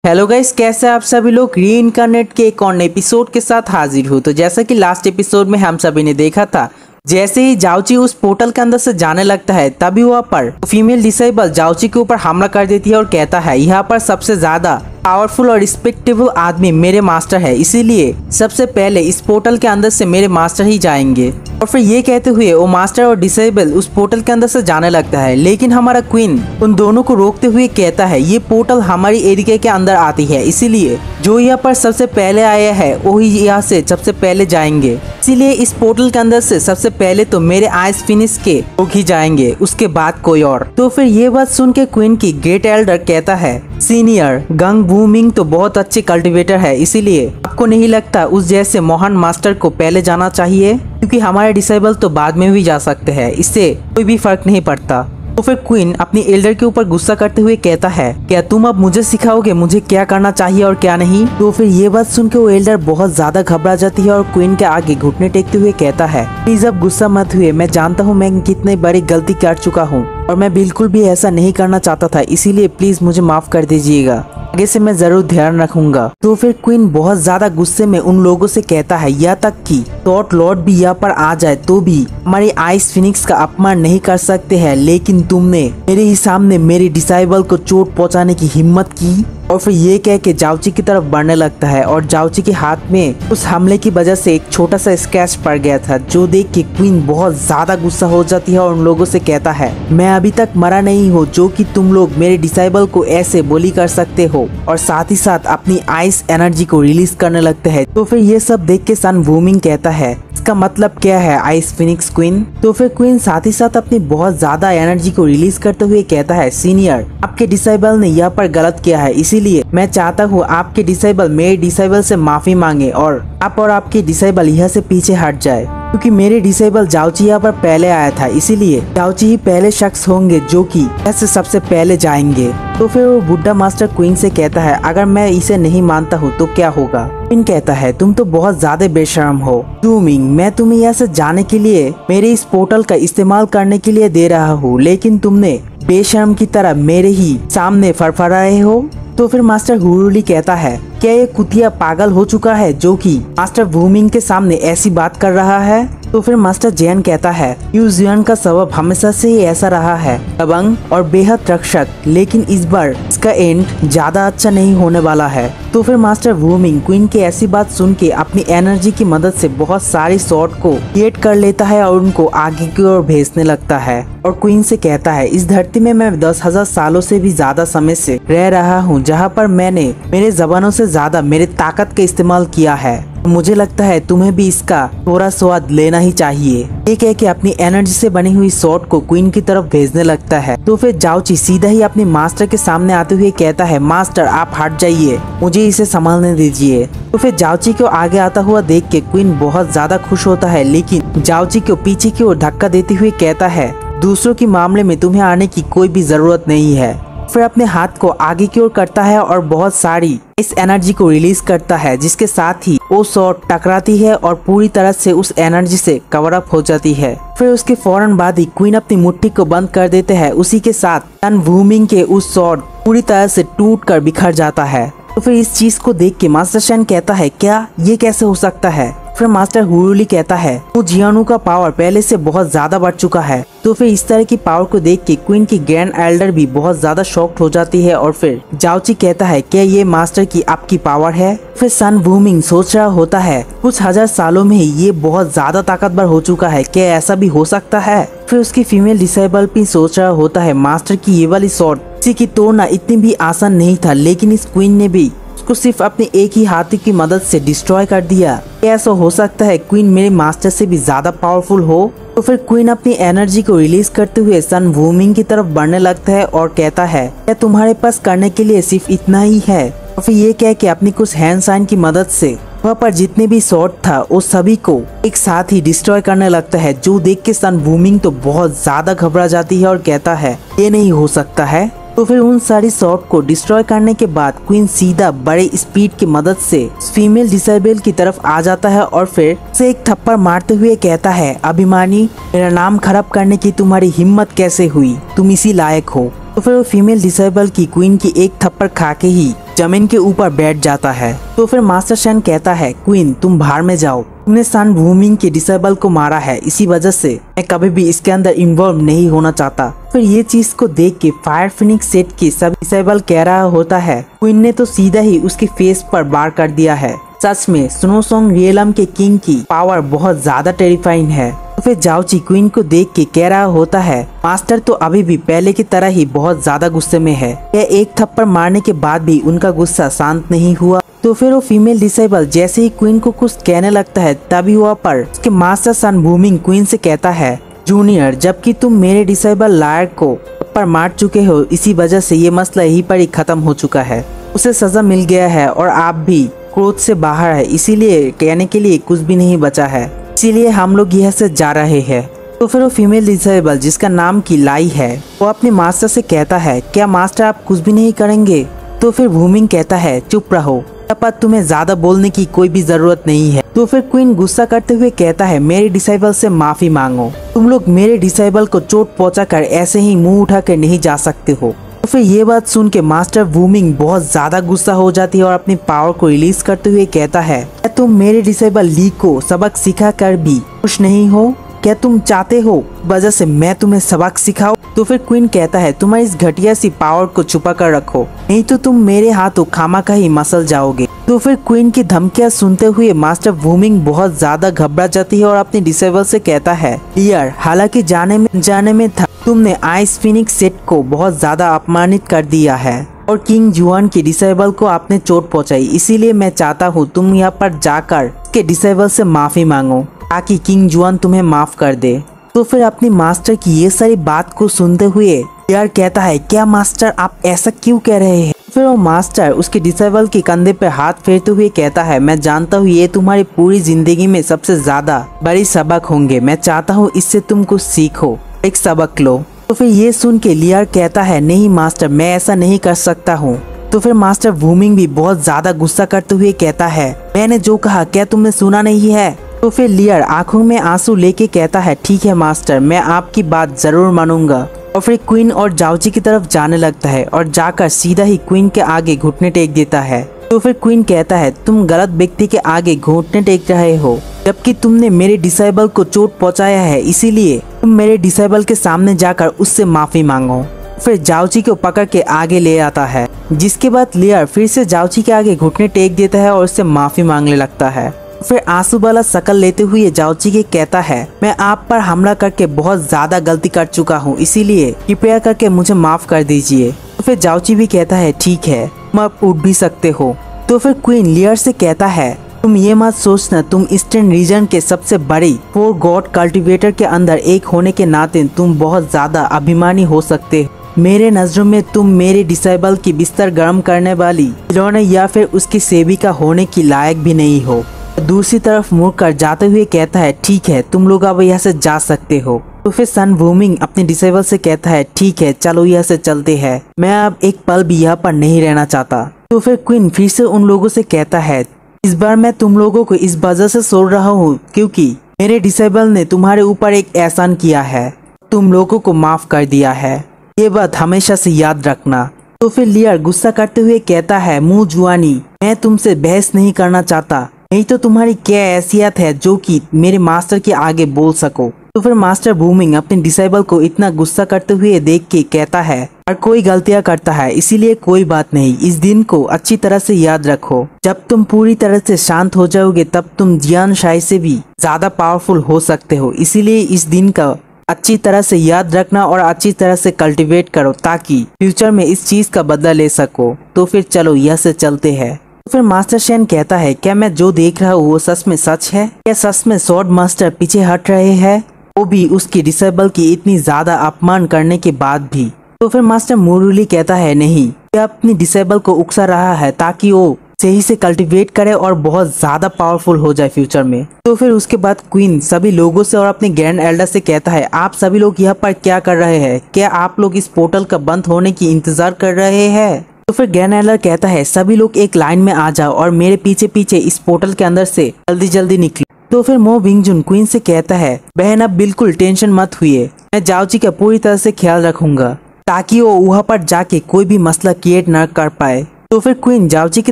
Hello guys, कैसे आप सभी लोग रीइंकार्नेट के एक और एपिसोड के साथ हाजिर हो। तो जैसा कि लास्ट एपिसोड में हम सभी ने देखा था, जैसे ही जाओची उस पोर्टल के अंदर से जाने लगता है तभी वहाँ पर फीमेल डिसेबल जाओची के ऊपर हमला कर देती है और कहता है यहाँ पर सबसे ज्यादा पावरफुल और रिस्पेक्टेबल आदमी मेरे मास्टर है, इसीलिए सबसे पहले इस पोर्टल के अंदर से मेरे मास्टर ही जाएंगे। और फिर ये कहते हुए वो मास्टर और डिसेबल उस पोर्टल के अंदर से जाने लगता है, लेकिन हमारा क्वीन उन दोनों को रोकते हुए कहता है ये पोर्टल हमारी एरिया के अंदर आती है, इसीलिए जो यहाँ पर सबसे पहले आया है वही यहाँ से सबसे पहले जाएंगे, इसीलिए इस पोर्टल के अंदर से सबसे पहले तो मेरे आइस फिनिश के लोग ही जाएंगे, उसके बाद कोई और। तो फिर ये बात सुन के क्वीन की ग्रेट एल्डर कहता है सीनियर गंग वूमिंग तो बहुत अच्छे कल्टीवेटर है, इसीलिए आपको नहीं लगता उस जैसे महान मास्टर को पहले जाना चाहिए, क्योंकि हमारे डिसेबल तो बाद में भी जा सकते हैं, इससे कोई भी फर्क नहीं पड़ता। तो फिर क्वीन अपनी एल्डर के ऊपर गुस्सा करते हुए कहता है क्या तुम अब मुझे सिखाओगे मुझे क्या करना चाहिए और क्या नहीं। तो फिर ये बात सुन के वो एल्डर बहुत ज्यादा घबरा जाती है और क्वीन के आगे घुटने टेकते हुए कहता है प्लीज अब गुस्सा मत हुए, मैं जानता हूँ मैं कितनी बड़ी गलती कर चुका हूँ और मैं बिल्कुल भी ऐसा नहीं करना चाहता था, इसीलिए प्लीज मुझे माफ कर दीजिएगा, आगे से मैं जरूर ध्यान रखूंगा। तो फिर क्वीन बहुत ज्यादा गुस्से में उन लोगों से कहता है यहाँ तक कि थॉट लॉर्ड भी यहाँ पर आ जाए तो भी हमारी आइस फिनिक्स का अपमान नहीं कर सकते हैं, लेकिन तुमने मेरे ही सामने मेरे डिसाइबल को चोट पहुंचाने की हिम्मत की। और फिर ये कह के जाओची की तरफ बढ़ने लगता है और जाओची के हाथ में उस हमले की वजह से एक छोटा सा स्क्रैच पड़ गया था, जो देख के क्वीन बहुत ज्यादा गुस्सा हो जाती है और उन लोगों से कहता है मैं अभी तक मरा नहीं हूँ जो कि तुम लोग मेरे डिसाइबल को ऐसे बोली कर सकते हो, और साथ ही साथ अपनी आइस एनर्जी को रिलीज करने लगते हैं। तो फिर ये सब देख के सन वूमिंग कहता है इसका मतलब क्या है आइस फिनिक्स क्वीन। तो फिर क्वीन साथ ही साथ अपनी बहुत ज्यादा एनर्जी को रिलीज करते हुए कहता है सीनियर आपके डिसाइबल ने यहाँ पर गलत किया है, इसीलिए मैं चाहता हूँ आपके डिसाइबल मेरे डिसाइबल से माफी मांगे और आप और आपके डिसाइबल यहाँ से पीछे हट जाए, क्योंकि मेरे डिसेबल जाओची यहाँ पर पहले आया था, इसीलिए जाओची ही पहले शख्स होंगे जो कि ऐसे सबसे पहले जाएंगे। तो फिर वो बुड्ढा मास्टर क्वीन से कहता है अगर मैं इसे नहीं मानता हूँ तो क्या होगा। क्वीन कहता है तुम तो बहुत ज्यादा बेशर्म हो वूमिंग, मैं तुम्हें यहाँ से जाने के लिए मेरे इस पोर्टल का इस्तेमाल करने के लिए दे रहा हूँ, लेकिन तुमने बेशर्म की तरह मेरे ही सामने फड़फड़ाए हो। तो फिर मास्टर हुरुली कहता है क्या ये कुतिया पागल हो चुका है जो कि मास्टर वूमिंग के सामने ऐसी बात कर रहा है। तो फिर मास्टर जैन कहता है यूजियन का स्वभाव हमेशा से ही ऐसा रहा है, दबंग और बेहद रक्षक, लेकिन इस बार इसका एंड ज्यादा अच्छा नहीं होने वाला है। तो फिर मास्टर वूमिंग क्वीन की ऐसी बात सुन के अपनी एनर्जी की मदद से बहुत सारी शॉट को क्रिएट कर लेता है और उनको आगे की ओर भेजने लगता है और क्वीन से कहता है इस धरती में मैं 10,000 सालों से भी ज्यादा समय से रह रहा हूँ, जहाँ पर मैंने मेरे जबानों से ज्यादा मेरे ताकत का इस्तेमाल किया है, मुझे लगता है तुम्हें भी इसका थोड़ा स्वाद लेना ही चाहिए। ये कह के अपनी एनर्जी से बनी हुई शॉट को क्वीन की तरफ भेजने लगता है। तो फिर जाओची सीधा ही अपने मास्टर के सामने आते हुए कहता है मास्टर आप हट जाइए, मुझे इसे संभालने दीजिए। तो फिर जाओची को आगे आता हुआ देख के क्वीन बहुत ज्यादा खुश होता है, लेकिन जाओची को पीछे की ओर धक्का देते हुए कहता है दूसरों के मामले में तुम्हें आने की कोई भी जरूरत नहीं है। फिर अपने हाथ को आगे की ओर करता है और बहुत सारी इस एनर्जी को रिलीज करता है, जिसके साथ ही वो शॉट टकराती है और पूरी तरह से उस एनर्जी से कवर अप हो जाती है। फिर उसके फौरन बाद ही क्वीन अपनी मुट्ठी को बंद कर देते हैं, उसी के साथ सन वूमिंग के उस शॉट पूरी तरह से टूट कर बिखर जाता है। तो फिर इस चीज को देख के मास्टर शन कहता है क्या ये कैसे हो सकता है। फिर मास्टर हुरुली कहता है वो जियानु का पावर पहले से बहुत ज्यादा बढ़ चुका है। तो फिर इस तरह की पावर को देख के क्वीन की ग्रैंड एल्डर भी बहुत ज्यादा शॉक्ड हो जाती है और फिर जाओची कहता है क्या ये मास्टर की आपकी पावर है। फिर सन वूमिंग सोच रहा होता है कुछ 1000 सालों में ही ये बहुत ज्यादा ताकतवर हो चुका है, क्या ऐसा भी हो सकता है। फिर उसकी फीमेल डिसेबल भी सोच रहा होता है मास्टर की ये वाली शॉट किसी की तोड़ना इतनी भी आसान नहीं था, लेकिन इस क्वीन ने भी उसको सिर्फ अपने एक ही हाथी की मदद से डिस्ट्रॉय कर दिया, ऐसा हो सकता है क्वीन मेरे मास्टर से भी ज्यादा पावरफुल हो। तो फिर क्वीन अपनी एनर्जी को रिलीज करते हुए सन वूमिंग की तरफ बढ़ने लगता है और कहता है क्या तुम्हारे पास करने के लिए सिर्फ इतना ही है। और फिर ये कह के अपनी कुछ हैंड साइन की मदद से वहाँ पर जितने भी शॉट था वो सभी को एक साथ ही डिस्ट्रॉय करने लगता है, जो देख के सन वूमिंग तो बहुत ज्यादा घबरा जाती है और कहता है ये नहीं हो सकता है। तो फिर उन सारी शॉट को डिस्ट्रॉय करने के बाद क्वीन सीधा बड़े स्पीड की मदद से फीमेल डिसेबल की तरफ आ जाता है और फिर से एक थप्पड़ मारते हुए कहता है अभिमानी मेरा नाम खराब करने की तुम्हारी हिम्मत कैसे हुई, तुम इसी लायक हो। तो फिर वो फीमेल डिसेबल की क्वीन की एक थप्पड़ खा के ही जमीन के ऊपर बैठ जाता है। तो फिर मास्टर शैन कहता है क्वीन तुम बाहर में जाओ, तुमने सन वूमिंग के डिसेबल को मारा है, इसी वजह से मैं कभी भी इसके अंदर इन्वॉल्व नहीं होना चाहता। फिर ये चीज को देख के फायर फिनिक्स सेट के सब डिसेबल कह रहा होता है क्वीन ने तो सीधा ही उसके फेस पर वार कर दिया है। सच में स्नो सॉन्ग रियलम के किंग की पावर बहुत ज्यादा टेरिफाइंग है। तो फिर जाओची क्वीन को देख के कह रहा होता है मास्टर तो अभी भी पहले की तरह ही बहुत ज्यादा गुस्से में है। यह एक थप्पड़ मारने के बाद भी उनका गुस्सा शांत नहीं हुआ। तो फिर वो फीमेल डिसेबल जैसे ही क्वीन को कुछ कहने लगता है तभी वहाँ पर उसके मास्टर सन वूमिंग क्वीन से कहता है जूनियर जबकि तुम मेरे डिसेबल लायर को थप्पड़ मार चुके हो, इसी वजह से ये मसला यहीं पर ही खत्म हो चुका है। उसे सजा मिल गया है और आप भी क्रोध से बाहर है, इसीलिए कहने के लिए कुछ भी नहीं बचा है, इसीलिए हम लोग यहाँ से जा रहे हैं। तो फिर वो फीमेल डिसेबल जिसका नाम की लाई है वो अपने मास्टर से कहता है क्या मास्टर आप कुछ भी नहीं करेंगे? तो फिर वूमिंग कहता है चुप रहो, पर तुम्हें ज्यादा बोलने की कोई भी जरूरत नहीं है। तो फिर क्वीन गुस्सा करते हुए कहता है मेरे डिसेबल से माफी मांगो, तुम लोग मेरे डिसेबल को चोट पहुंचाकर ऐसे ही मुंह उठा कर नहीं जा सकते हो। तो फिर ये बात सुन के मास्टर वूमिंग बहुत ज्यादा गुस्सा हो जाती है और अपनी पावर को रिलीज करते हुए कहता है क्या तुम मेरे डिसेबल ली को सबक सिखा कर भी खुश नहीं हो? क्या तुम चाहते हो वजह से मैं तुम्हें सबक सिखाऊं? तो फिर क्वीन कहता है तुम्हारी इस घटिया सी पावर को छुपा कर रखो, नहीं तो तुम मेरे हाथों खामखा ही मसल जाओगे। तो फिर क्वीन की धमकियां सुनते हुए मास्टर वूमिंग बहुत ज्यादा घबरा जाती है और अपने डिसेबल से कहता है डियर हालांकि जाने में था तुमने आइस फिनिक्स सेट को बहुत ज्यादा अपमानित कर दिया है और किंग जुआन के डिसेबल को आपने चोट पहुंचाई, इसीलिए मैं चाहता हूँ तुम यहाँ पर जाकर के डिसेबल से माफी मांगो ताकि किंग जुआन तुम्हें माफ कर दे। तो फिर अपनी मास्टर की ये सारी बात को सुनते हुए डियर कहता है क्या मास्टर आप ऐसा क्यों कह रहे हैं? फिर वो मास्टर उसके डिसेबल के कंधे पे हाथ फेरते हुए कहता है मैं जानता हूँ ये तुम्हारी पूरी जिंदगी में सबसे ज्यादा बड़ी सबक होंगे, मैं चाहता हूँ इससे तुम कुछ सीखो, एक सबक लो। तो फिर ये सुन के लियर कहता है नहीं मास्टर मैं ऐसा नहीं कर सकता हूँ। तो फिर मास्टर वूमिंग भी बहुत ज्यादा गुस्सा करते हुए कहता है मैंने जो कहा क्या तुमने सुना नहीं है? तो फिर लियर आंखों में आंसू लेके कहता है ठीक है मास्टर मैं आपकी बात जरूर मानूंगा। और फिर क्वीन और जाओची की तरफ जाने लगता है और जाकर सीधा ही क्वीन के आगे घुटने टेक देता है। तो फिर क्वीन कहता है तुम गलत व्यक्ति के आगे घुटने टेक रहे हो, जबकि तुमने मेरे डिसेबल को चोट पहुंचाया है, इसीलिए तुम मेरे डिसेबल के सामने जाकर उससे माफी मांगो। फिर जाओची को पकड़ के आगे ले आता है, जिसके बाद लियर फिर से जाओची के आगे घुटने टेक देता है और उससे माफी मांगने लगता है। फिर आंसू वाला शकल लेते हुए जाओची के कहता है मैं आप पर हमला करके बहुत ज्यादा गलती कर चुका हूँ, इसीलिए कृपया करके मुझे माफ कर दीजिए। तो फिर जाओची भी कहता है ठीक है तुम अब उठ भी सकते हो। तो फिर क्वीन लियर से कहता है तुम ये मत सोचना तुम ईस्टर्न रीजन के सबसे बड़ी 4 गॉड कल्टीवेटर के अंदर एक होने के नाते तुम बहुत ज्यादा अभिमानी हो सकते हो। मेरे नजरों में तुम मेरे डिसेबल की बिस्तर गर्म करने वाली खिलौने या फिर उसकी सेविका होने की लायक भी नहीं हो। दूसरी तरफ मुड़कर जाते हुए कहता है ठीक है तुम लोग अब यहाँ से जा सकते हो। तो फिर सन वूमिंग अपने डिसेबल से कहता है ठीक है चलो यहाँ से चलते हैं, मैं अब एक पल भी यहाँ पर नहीं रहना चाहता। तो फिर क्वीन फिर से उन लोगों से कहता है इस बार मैं तुम लोगों को इस वजह से छोड़ रहा हूँ क्योंकि मेरे डिसेबल ने तुम्हारे ऊपर एक एहसान किया है, तुम लोगों को माफ कर दिया है, ये बात हमेशा से याद रखना। तो फिर लियर गुस्सा करते हुए कहता है मुंह जुआनी मैं तुमसे बहस नहीं करना चाहता, नहीं तो तुम्हारी क्या हैसियत है जो कि मेरे मास्टर के आगे बोल सको। तो फिर मास्टर वूमिंग अपने डिसेबल को इतना गुस्सा करते हुए देख के कहता है हर कोई गलतियां करता है, इसीलिए कोई बात नहीं, इस दिन को अच्छी तरह से याद रखो, जब तुम पूरी तरह से शांत हो जाओगे तब तुम जियान शाही से भी ज्यादा पावरफुल हो सकते हो, इसीलिए इस दिन का अच्छी तरह से याद रखना और अच्छी तरह से कल्टीवेट करो ताकि फ्यूचर में इस चीज का बदला ले सको। तो फिर चलो यहाँ से चलते हैं। तो फिर मास्टर शेन कहता है क्या मैं जो देख रहा हूँ वो सच में सच है? क्या सच में स्वॉर्ड मास्टर पीछे हट रहे हैं, वो भी उसकी डिसेबल की इतनी ज्यादा अपमान करने के बाद भी? तो फिर मास्टर मुरुली कहता है नहीं, यह अपनी डिसेबल को उकसा रहा है ताकि वो सही से कल्टीवेट करे और बहुत ज्यादा पावरफुल हो जाए फ्यूचर में। तो फिर उसके बाद क्वीन सभी लोगों से और अपने ग्रैंड एल्डर से कहता है आप सभी लोग यहाँ पर क्या कर रहे हैं? क्या आप लोग इस पोर्टल का बंद होने की इंतजार कर रहे हैं? तो फिर ग्रैंड एल्डर कहता है सभी लोग एक लाइन में आ जाओ और मेरे पीछे पीछे इस पोर्टल के अंदर से जल्दी जल्दी निकलो। तो फिर मो विंगजुन क्वीन से कहता है बहन अब बिल्कुल टेंशन मत हुई, मैं जाओची का पूरी तरह से ख्याल रखूंगा ताकि वो वहाँ पर जाके कोई भी मसला क्रिएट न कर पाए। तो फिर क्वीन जाओची की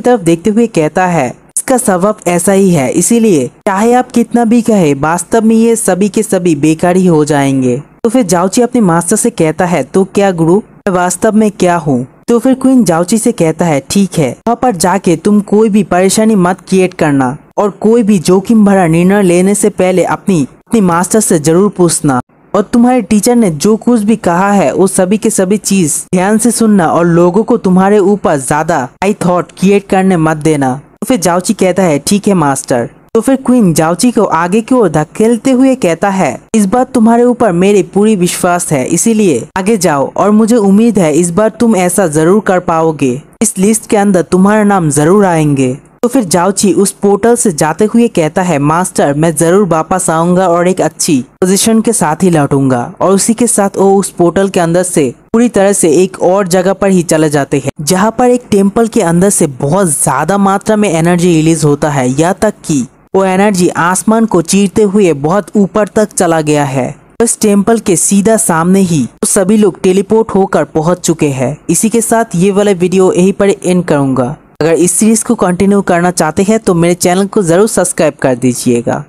तरफ देखते हुए कहता है इसका स्वभाव ऐसा ही है, इसीलिए चाहे आप कितना भी कहे वास्तव में ये सभी के सभी बेकार ही हो जाएंगे। तो फिर जाओची अपने मास्टर से कहता है तो क्या गुरु मैं वास्तव में क्या हूँ। तो फिर क्वीन जाओची से कहता है ठीक है, वहाँ पर जाके तुम कोई भी परेशानी मत क्रिएट करना और कोई भी जोखिम भरा निर्णय लेने से पहले अपनी मास्टर से जरूर पूछना, और तुम्हारे टीचर ने जो कुछ भी कहा है वो सभी के सभी चीज ध्यान से सुनना और लोगों को तुम्हारे ऊपर ज्यादा हाई थॉट क्रिएट करने मत देना। तो फिर जाओची कहता है ठीक है मास्टर। तो फिर क्वीन जाओची को आगे की ओर धकेलते हुए कहता है इस बार तुम्हारे ऊपर मेरी पूरी विश्वास है, इसीलिए आगे जाओ और मुझे उम्मीद है इस बार तुम ऐसा जरूर कर पाओगे, इस लिस्ट के अंदर तुम्हारा नाम जरूर आएंगे। तो फिर जाओची उस पोर्टल से जाते हुए कहता है मास्टर मैं जरूर वापस आऊंगा और एक अच्छी पोजीशन के साथ ही लौटूंगा, और उसी के साथ वो उस पोर्टल के अंदर से पूरी तरह से एक और जगह पर ही चले जाते हैं जहां पर एक टेम्पल के अंदर से बहुत ज्यादा मात्रा में एनर्जी रिलीज होता है, यहाँ तक कि वो एनर्जी आसमान को चीरते हुए बहुत ऊपर तक चला गया है। इस टेम्पल के सीधा सामने ही तो सभी लोग टेलीपोर्ट होकर पहुंच चुके हैं। इसी के साथ ये वाला वीडियो यहीं पर एंड करूंगा। अगर इस सीरीज को कंटिन्यू करना चाहते हैं तो मेरे चैनल को जरूर सब्सक्राइब कर दीजिएगा।